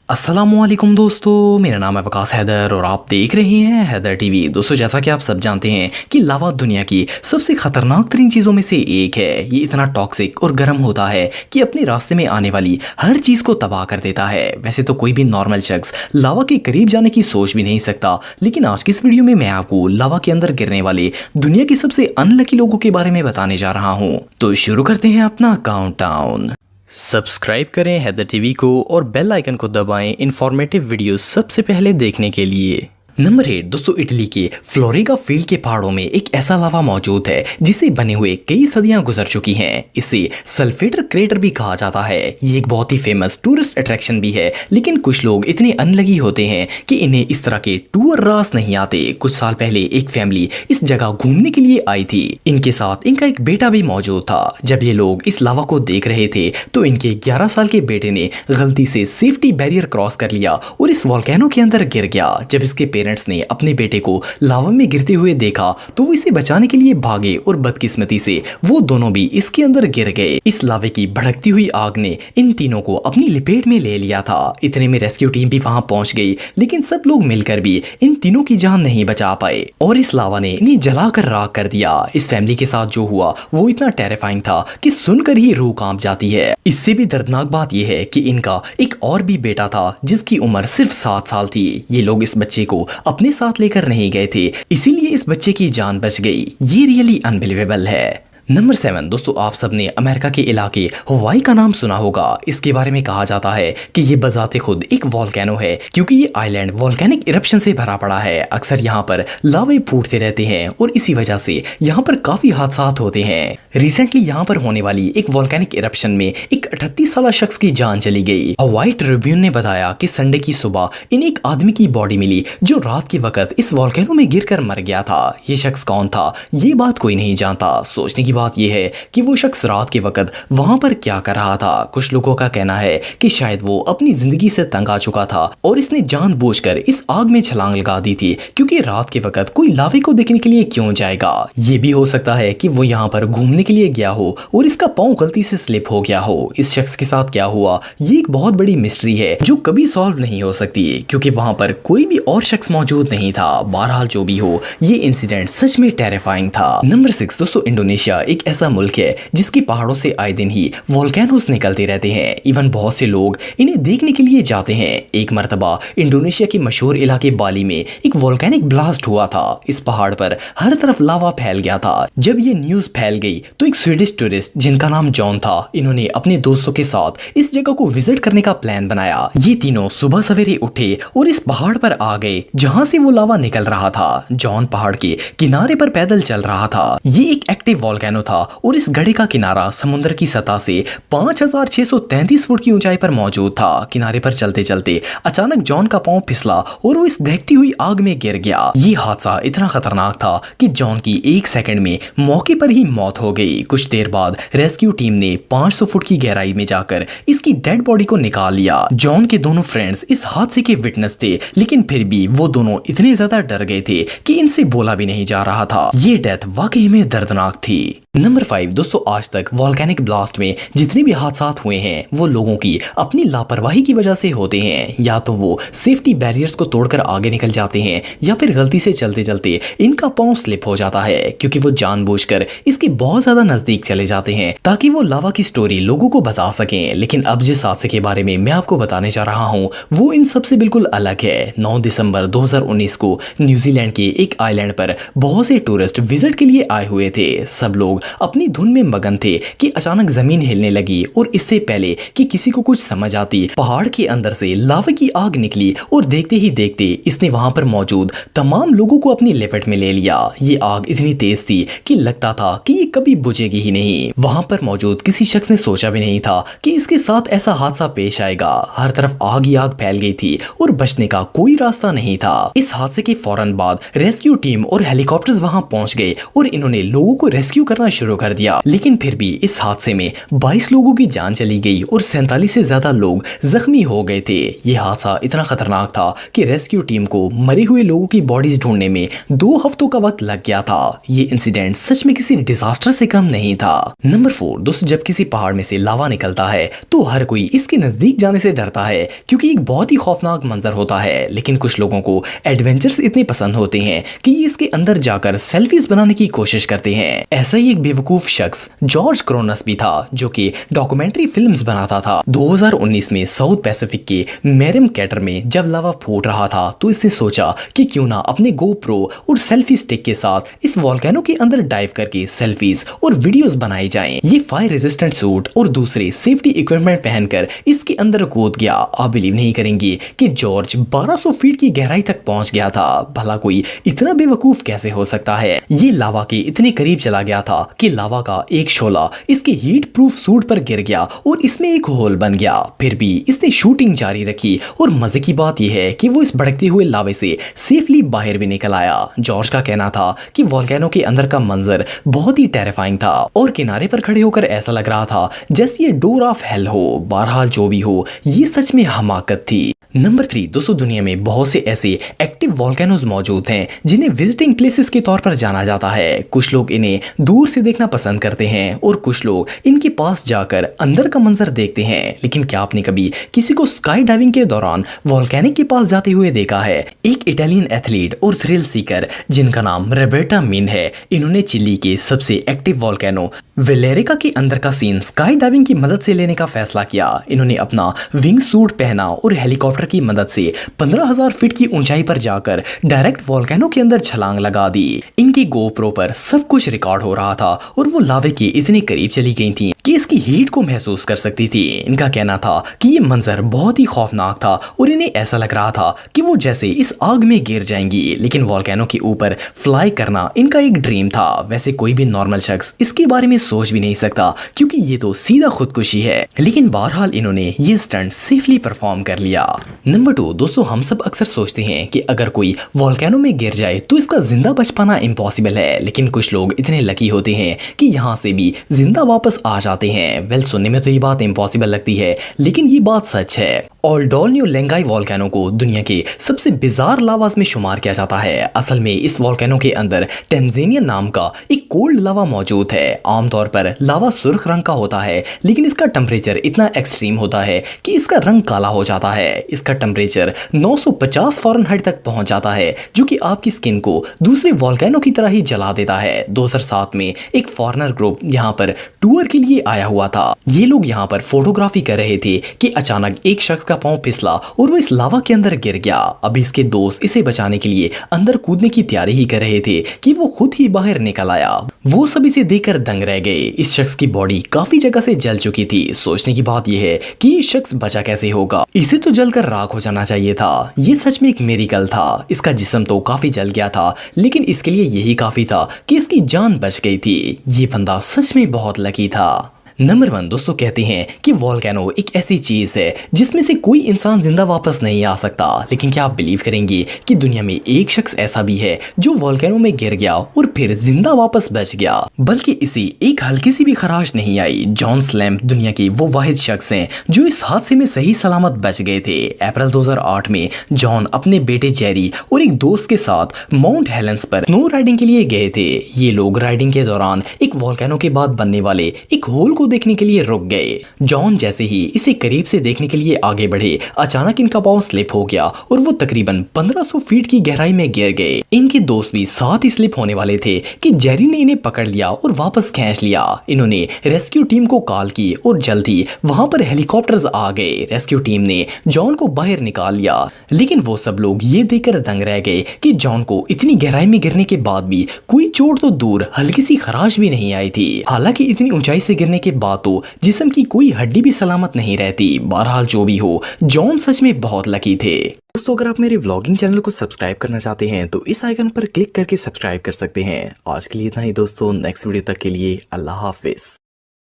अस्सलामुअलैकुम दोस्तों, मेरा नाम है वकास हैदर और आप देख रहे हैं हैदर टीवी। दोस्तों, जैसा कि आप सब जानते हैं कि लावा दुनिया की सबसे खतरनाक तरीन चीज़ों में से एक है। ये इतना टॉक्सिक और गर्म होता है कि अपने रास्ते में आने वाली हर चीज़ को तबाह कर देता है। वैसे तो कोई भी नॉर्मल शख्स लावा के करीब जाने की सोच भी नहीं सकता, लेकिन आज की इस वीडियो में मैं आपको लावा के अंदर गिरने वाले दुनिया के सबसे अनलकी लोगों के बारे में बताने जा रहा हूँ। तो शुरू करते हैं अपना काउंटडाउन। सब्सक्राइब करें हैदर टीवी को और बेल आइकन को दबाएं इंफॉर्मेटिव वीडियो सबसे पहले देखने के लिए। नंबर 8 दोस्तों, इटली के फ्लोरिगा फील्ड के पहाड़ों में एक ऐसा लावा मौजूद है जिसे बने हुए कई सदियां गुजर चुकी हैं। इसे सल्फेटर क्रेटर भी कहा जाता है। ये एक बहुत ही फेमस टूरिस्ट अट्रैक्शन भी है, लेकिन कुछ लोग इतने अनलगी होते हैं कि इन्हें इस तरह के टूर रास नहीं आते। कुछ साल पहले एक फैमिली इस जगह घूमने के लिए आई थी। इनके साथ इनका एक बेटा भी मौजूद था। जब ये लोग इस लावा को देख रहे थे तो इनके 11 साल के बेटे ने गलती से सेफ्टी बैरियर क्रॉस कर लिया और इस वोल्केनो के अंदर गिर गया। जब इसके पेरेंट्स ने अपने बेटे को लावा में गिरते हुए देखा तो वो इसे बचाने के लिए भागे और बदकिस्मती से वो दोनों भी इसके अंदर गिर गए। इस लावे की भड़कती हुई आग ने इन तीनों को अपनी लपेट में ले लिया था। इतने में रेस्क्यू टीम भी वहां पहुंच गई, लेकिन सब लोग मिलकर भी इन तीनों की जान नहीं बचा पाए और इस लावा ने इन्हें जलाकर राख कर दिया। इस फैमिली के साथ जो हुआ वो इतना टेरिफाइंग था कि सुनकर ही रूह कांप जाती है। इससे भी दर्दनाक बात यह है कि इनका एक और भी बेटा था जिसकी उम्र सिर्फ 7 साल थी। ये लोग इस बच्चे को अपने साथ लेकर नहीं गए थे, इसीलिए इस बच्चे की जान बच गई। ये रियली अनबिलीवेबल है। नंबर 7 दोस्तों, आप सबने अमेरिका के इलाके हवाई का नाम सुना होगा। इसके बारे में कहा जाता है कि ये बजाते खुद एक वोल्केनो है, क्योंकि ये आइलैंड वोल्केनिक इरप्शन से भरा पड़ा है। अक्सर यहाँ पर लावे फूटते रहते हैं और इसी वजह से यहाँ पर काफी हादसा होते हैं। रिसेंटली यहाँ पर होने वाली एक वोल्केनिक इरप्शन में एक 38 साल शख्स की जान चली गई। हवाई ट्रिब्यून ने बताया कि संडे की सुबह इन एक आदमी की बॉडी मिली जो रात के वक्त इस वोल्केनो में गिरकर मर गया था। ये शख्स कौन था ये बात कोई नहीं जानता। सोचने की बात यह है कि वो शख्स रात के वक्त वहां पर क्या कर रहा था। कुछ लोगों का कहना है कि शायद वो अपनी जिंदगी से तंग आ चुका था और इसने जानबूझकर इस आग में छलांग लगा दी थी, क्योंकि रात के वक्त कोई लावे को देखने के लिए क्यों जाएगा। ये भी हो सकता है कि वो यहाँ पर घूमने के लिए गया हो और इसका पांव गलती से स्लिप हो गया हो। इस शख्स के साथ क्या हुआ ये एक बहुत बड़ी मिस्ट्री है जो कभी सॉल्व नहीं हो सकती, क्योंकि वहां पर कोई भी और शख्स मौजूद नहीं था। बहरहाल जो भी हो, ये इंसिडेंट सच में टेरिफाइंग था। नंबर 6 दोस्तों, इंडोनेशिया एक ऐसा मुल्क है जिसके पहाड़ों से आए दिन ही वोल्केनोस निकलते रहते हैं। इवन बहुत से लोग इन्हें देखने के लिए जाते हैं। एक मर्तबा इंडोनेशिया के मशहूर इलाके बाली में एक वोल्केनिक ब्लास्ट हुआ था। इस पहाड़ पर हर तरफ लावा फैल गया था। जब ये न्यूज फैल गई तो एक स्वीडिश टूरिस्ट जिनका नाम जॉन था, इन्होंने अपने दोस्तों के साथ इस जगह को विजिट करने का प्लान बनाया। ये तीनों सुबह सवेरे उठे और इस पहाड़ पर आ गए जहां से वो लावा निकल रहा था। जॉन पहाड़ के किनारे पर पैदल चल रहा था। ये एक एक्टिव वोल्केनो था और इस गड्ढे का किनारा समुद्र की सतह से 5633 फुट की ऊंचाई पर मौजूद था। किनारे पर चलते चलते अचानक जॉन का पांव फिसला और वो इस दहकती हुई आग में गिर गया। ये हादसा इतना खतरनाक था कि जॉन की 1 सेकंड में मौके पर ही मौत हो गई। कुछ देर बाद रेस्क्यू टीम ने 500 फुट की गहराई में जाकर इसकी डेड बॉडी को निकाल लिया। जॉन के दोनों फ्रेंड्स इस हादसे के विटनेस थे, लेकिन फिर भी वो दोनों इतने ज्यादा डर गए थे कि इनसे बोला भी नहीं जा रहा था। ये डेथ वाकई में दर्दनाक थी। नंबर 5 दोस्तों, आज तक वोल्केनिक ब्लास्ट में जितने भी हादसा हुए हैं वो लोगों की अपनी लापरवाही की वजह से होते हैं। या तो वो सेफ्टी बैरियर्स को तोड़कर आगे निकल जाते हैं या फिर गलती से चलते चलते इनका पांव स्लिप हो जाता है, क्योंकि वो जानबूझकर इसके बहुत ज्यादा नजदीक चले जाते हैं ताकि वो लावा की स्टोरी लोगों को बता सकें। लेकिन अब जिस हादसे के बारे में मैं आपको बताने जा रहा हूँ वो इन सबसे बिल्कुल अलग है। 9 दिसंबर 2019 को न्यूजीलैंड के एक आइलैंड पर बहुत से टूरिस्ट विजिट के लिए आए हुए थे। सब लोग अपनी धुन में मगन थे कि अचानक जमीन हिलने लगी और इससे पहले कि किसी को कुछ समझ आती, पहाड़ के अंदर से लावा की आग निकली और देखते ही देखते इसने वहां पर मौजूद तमाम लोगों को अपनी लपेट में ले लिया। ये आग इतनी तेज थी कि लगता था कि ये कभी बुझेगी ही नहीं। वहां पर मौजूद किसी शख्स ने सोचा भी नहीं था कि इसके साथ ऐसा हादसा पेश आएगा। हर तरफ आग ही आग फैल गई थी और बचने का कोई रास्ता नहीं था। इस हादसे के फौरन बाद रेस्क्यू टीम और हेलीकॉप्टर्स वहां पहुंच गए और इन्होंने लोगों को रेस्क्यू करना शुरू कर दिया। लेकिन फिर भी इस हादसे में 22 लोगों की जान चली गई और 47 से ज्यादा लोग जख्मी हो गए थे। ये हादसा इतना खतरनाक था कि रेस्क्यू टीम को मरे हुए लोगों की बॉडीज ढूंढने में 2 हफ्तों का वक्त लग गया था। ये इंसिडेंट सच में किसी डिजास्टर से कम नहीं था। नंबर 4 दोस्तों, जब किसी पहाड़ में से लावा निकलता है तो हर कोई इसके नजदीक जाने से डरता है क्योंकि एक बहुत ही खौफनाक मंजर होता है। लेकिन कुछ लोगों को एडवेंचर्स इतने पसंद होते हैं कि ये इसके अंदर जाकर सेल्फीज बनाने की कोशिश करते हैं। ऐसा ही एक बेवकूफ शख्स जॉर्ज क्रोनस भी था जो कि डॉक्यूमेंट्री फिल्म्स बनाता था। 2019 में साउथ पैसिफिक के मेरिम कैटर में जब लावा फूट रहा था तो इसने सोचा कि क्यों ना अपने गोप्रो और सेल्फी स्टिक के साथ इस वोल्केनो के अंदर डाइव करके सेल्फीज और वीडियोस बनाई जाएं। ये फायर रेजिस्टेंट सूट और दूसरे सेफ्टी इक्विपमेंट पहनकर इसके अंदर कूद गया। आप बिलीव नहीं करेंगे कि जॉर्ज 1200 फीट की गहराई तक पहुंच गया था। भला कोई इतना बेवकूफ कैसे हो सकता है। ये लावा के इतने करीब चला गया था कि लावा का एक शोला इसके हीट प्रूफ सूट पर गिर गया और इसमें एक होल बन गया। फिर भी इसने शूटिंग जारी रखी और मजे की बात यह है कि वो इस भड़कते हुए लावे से सेफली बाहर भी निकल आया। जॉर्ज का कहना था कि वोल्केनो के अंदर का मंजर बहुत ही टेरिफाइंग था और किनारे पर खड़े होकर ऐसा लग रहा था जैसे ये डोर ऑफ हेल हो। बहरहाल जो भी हो, ये सच में हमाकत थी। नंबर 3 दोस्तों, दुनिया में बहुत से ऐसे एक्टिव वोल्केनोज मौजूद हैं जिन्हें विजिटिंग प्लेसेस के तौर पर जाना जाता है। कुछ लोग इन्हें दूर से देखना पसंद करते हैं और कुछ लोग इनके पास जाकर अंदर का मंजर देखते हैं। लेकिन क्या आपने कभी किसी को स्काई डाइविंग के दौरान वोल्केनिक के पास जाते हुए देखा है? एक इटालियन एथलीट और थ्रिल सीकर जिनका नाम रोबर्टा मिन है, इन्होंने चिली के सबसे एक्टिव वोल्केनो वेलेरिका के अंदर का सीन स्काई डाइविंग की मदद से लेने का फैसला किया। इन्होंने अपना विंग सूट पहना और हेलीकॉप्टर की मदद से 15,000 फीट की ऊंचाई पर जाकर डायरेक्ट वोल्केनो के अंदर छलांग लगा दी। इनकी गोप्रो पर सब कुछ रिकॉर्ड हो रहा था और वो लावे के इतने करीब चली गई थी कि इसकी हीट को महसूस कर सकती थी। इनका कहना था कि ये मंजर बहुत ही खौफनाक था और इन्हें ऐसा लग रहा था कि वो जैसे इस आग में गिर जाएंगी। लेकिन वोल्केनो के ऊपर फ्लाई करना इनका एक ड्रीम था। वैसे कोई भी नॉर्मल शख्स इसके बारे में सोच भी नहीं सकता क्योंकि ये तो सीधा खुदकुशी है। लेकिन बहरहाल इन्होंने ये स्टंट सेफली परफॉर्म कर लिया। नंबर 2 दोस्तों, हम सब अक्सर सोचते हैं कि अगर कोई वोल्केनो में गिर जाए तो इसका जिंदा बच पाना इम्पॉसिबल है। लेकिन कुछ लोग इतने लकी होते हैं कि यहाँ से भी जिंदा वापस आ जाते हैं। वेल, सुनने में तो ये बात इम्पॉसिबल लगती है लेकिन ये बात सच है। ओल्डोल्न्यू लेंगाई वोल्केनो को दुनिया के सबसे बिजार लावास में शुमार किया जाता है। असल में इस वोल्केनो के अंदर टेंजेनिया नाम का एक कोल्ड लावा मौजूद है। आमतौर पर लावा सुर्ख रंग का होता है लेकिन इसका टेम्परेचर इतना एक्सट्रीम होता है कि इसका रंग काला हो जाता है। इसका टेम्परेचर 950 फ़ारेनहाइट तक पहुंच जाता है जो कि आपकी स्किन को दूसरे वोल्केनो की तरह ही जला देता है। 2007 में एक फॉरेनर ग्रुप यहाँ पर टूर के लिए आया हुआ था। ये लोग यहाँ पर फोटोग्राफी कर रहे थे कि अचानक एक शख्स का पांव फिसला और वो इस लावा के अंदर गिर गया। अब इसके दोस्त इसे बचाने के लिए अंदर कूदने की तैयारी ही कर रहे थे कि वो खुद ही बाहर निकल आया। वो सब इसे देखकर दंग रह गए। इस शख्स की बॉडी काफी जगह से जल चुकी थी। सोचने की बात यह है कि ये शख्स बचा कैसे होगा। इसे तो जलकर राख हो जाना चाहिए था। ये सच में एक मिरेकल था। इसका जिस्म तो काफी जल गया था लेकिन इसके लिए यही काफी था कि इसकी जान बच गई थी। ये बंदा सच में बहुत लकी था। नंबर 1 दोस्तों, कहते हैं कि वोल्केनो एक ऐसी चीज है जिसमें से कोई इंसान जिंदा वापस नहीं आ सकता। लेकिन क्या आप बिलीव करेंगे कि दुनिया में एक शख्स ऐसा भी है जो वोल्केनो में गिर गया और फिर जिंदा वापस बच गया, बल्कि इसे एक हल्की सी भी खराश नहीं आई। जॉन स्लैम्प दुनिया के वो वाहिद शख्स हैं जो इस हादसे में सही सलामत बच गए थे। अप्रैल 2008 में जॉन अपने बेटे जेरी और एक दोस्त के साथ माउंट हेलेंस पर स्नो राइडिंग के लिए गए थे। ये लोग राइडिंग के दौरान एक वोल्केनो के बाद बनने वाले एक होल को देखने के लिए रुक गए। जॉन जैसे ही इसे करीब से देखने के लिए आगे बढ़े, अचानक इनका पांव स्लिप हो गया और वो तकरीबन 1500 फीट की गहराई में गिर गए। इनके दोस्त भी साथ ही स्लिप होने वाले थे कि जेरी ने इन्हें पकड़ लिया और वापस खींच लिया। इन्होंने रेस्क्यू टीम को कॉल की और जल्द ही वहां पर हेलीकॉप्टर्स आ गए। रेस्क्यू टीम ने जॉन को बाहर निकाल लिया लेकिन वो सब लोग ये देखकर दंग रह गए कि जॉन को इतनी गहराई में गिरने के बाद भी कोई चोट तो दूर हल्की सी खराश भी नहीं आई थी। हालांकि इतनी ऊंचाई से गिरने के बाद तो जिस्म की कोई हड्डी भी सलामत नहीं रहती। बहरहाल जो भी हो, जॉन सच में बहुत लकी थे। दोस्तों, अगर आप मेरे व्लॉगिंग चैनल को सब्सक्राइब करना चाहते हैं तो इस आइकन पर क्लिक करके सब्सक्राइब कर सकते हैं। आज के लिए इतना ही दोस्तों, नेक्स्ट वीडियो तक के लिए अल्लाह हाफिज।